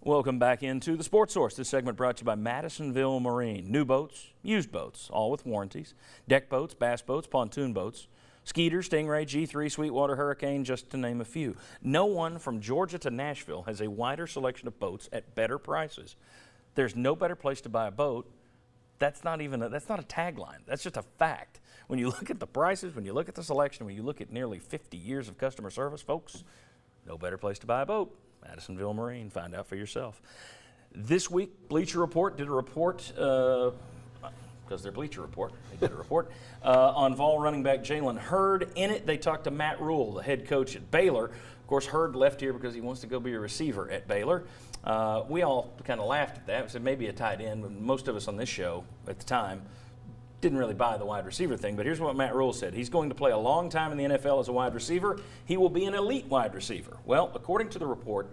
Welcome back into the Sports Source. This segment brought to you by Madisonville Marine. New boats, used boats, all with warranties. Deck boats, bass boats, pontoon boats, Skeeter, Stingray, G3, Sweetwater, Hurricane, just to name a few. No one from Georgia to Nashville has a wider selection of boats at better prices. There's no better place to buy a boat. That's not a tagline. That's just a fact. When you look at the prices, when you look at the selection, when you look at nearly 50 years of customer service, folks, no better place to buy a boat. Madisonville Marine. Find out for yourself. This week, Bleacher Report did a report, because they're Bleacher Report, they did a report, on Vol running back Jalen Hurd. In it, they talked to Matt Rule, the head coach at Baylor. Of course, Hurd left here because he wants to go be a receiver at Baylor. We all kind of laughed at that. We said maybe a tight end, but most of us on this show at the time didn't really buy the wide receiver thing. But here's what Matt Rule said. He's going to play a long time in the NFL as a wide receiver. He will be an elite wide receiver. Well, according to the report,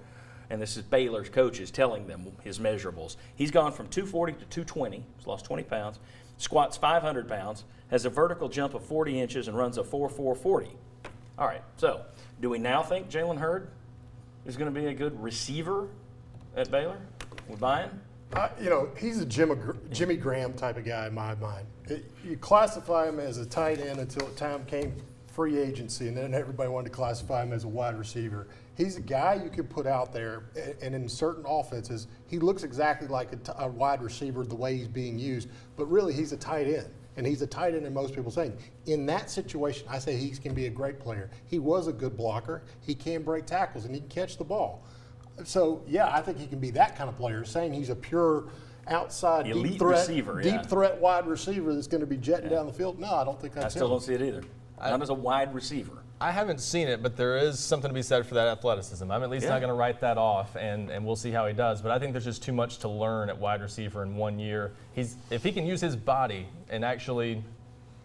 and this is Baylor's coaches telling them his measurables, he's gone from 240 to 220. He's lost 20 pounds, squats 500 pounds, has a vertical jump of 40 inches, and runs a 4.440. All right, so do we now think Jalen Hurd is going to be a good receiver at Baylor? We buying? He's a Jimmy Graham type of guy in my mind. You classify him as a tight end until the time came free agency, and then everybody wanted to classify him as a wide receiver. He's a guy you can put out there, and in certain offenses, he looks exactly like a wide receiver the way he's being used, but really he's a tight end. And he's a tight end in most people's saying. In that situation, I say he can be a great player. He was a good blocker. He can break tackles, and he can catch the ball. So, yeah, I think he can be that kind of player. Saying he's a pure outside elite deep threat, receiver, deep threat wide receiver that's going to be jetting down the field. No, I don't think that's I still don't see it either. Not as a wide receiver. I haven't seen it, but there is something to be said for that athleticism. I'm at least not going to write that off, and we'll see how he does. But I think there's just too much to learn at wide receiver in 1 year. If he can use his body and actually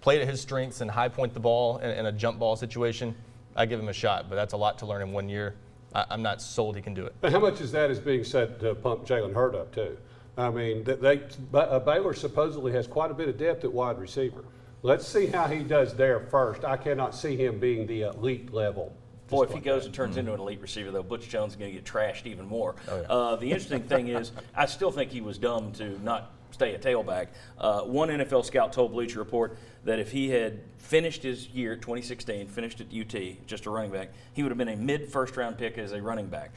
play to his strengths and high point the ball in a jump ball situation, I give him a shot. But that's a lot to learn in 1 year. I'm not sold he can do it. And how much is that is being said to pump Jalen Hurd up too? I mean, Baylor supposedly has quite a bit of depth at wide receiver. Let's see how he does there first. I cannot see him being the elite level. Boy, if he goes and turns into an elite receiver, though, Butch Jones is going to get trashed even more. Oh, yeah. The interesting thing is, I still think he was dumb to not stay a tailback. One NFL scout told Bleacher Report that if he had finished his year, 2016, finished at UT, just a running back, he would have been a mid-first-round pick as a running back.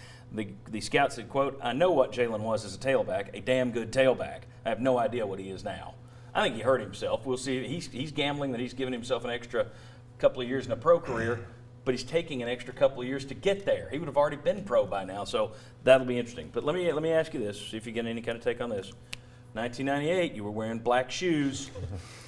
The scout said, quote, "I know what Jalen was as a tailback, a damn good tailback. I have no idea what he is now." I think he hurt himself. We'll see. He's gambling that he's giving himself an extra couple of years in a pro career, but he's taking an extra couple of years to get there. He would have already been pro by now, so that'll be interesting. But let me ask you this, see if you get any kind of take on this. 1998, you were wearing black shoes.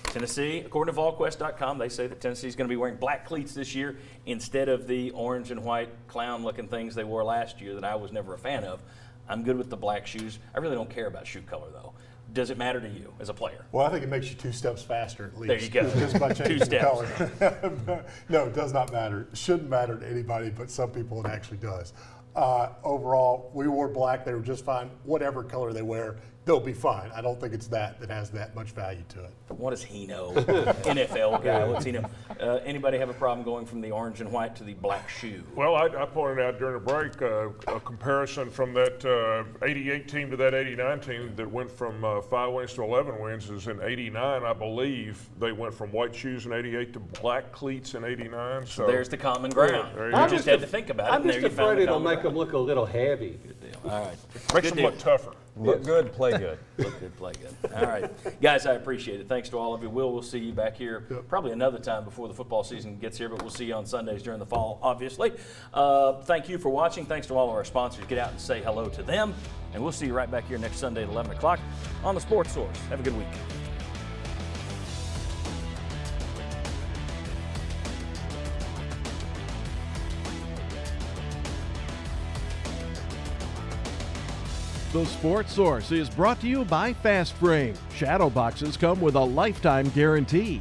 Tennessee, according to VolQuest.com, they say that Tennessee's going to be wearing black cleats this year instead of the orange and white clown-looking things they wore last year that I was never a fan of. I'm good with the black shoes. I really don't care about shoe color, though. Does it matter to you as a player? Well, I think it makes you 2 steps faster at least. There you go. Just by changing 2 the steps. color. No, it does not matter. It shouldn't matter to anybody, but some people it actually does. Overall, we wore black. They were just fine. Whatever color they wear, they'll be fine. I don't think it's that has that much value to it. What does he know? NFL guy, what's he know? Anybody have a problem going from the orange and white to the black shoe? Well, I pointed out during the break a comparison from that 88 team to that 89 team that went from 5 wins to 11 wins is in 89, I believe. They went from white shoes in 88 to black cleats in 89. So there's the common ground. Yeah, you just had to think about it. I'm just afraid it'll make them look a little heavy. All right. makes them look tougher. Look good, play good. Look good, play good. All right. Guys, I appreciate it. Thanks to all of you. We'll see you back here probably another time before the football season gets here, but we'll see you on Sundays during the fall, obviously. Thank you for watching. Thanks to all of our sponsors. Get out and say hello to them, and we'll see you right back here next Sunday at 11 o'clock on the Sports Source. Have a good week. The Sports Source is brought to you by Fast Frame. Shadow boxes come with a lifetime guarantee.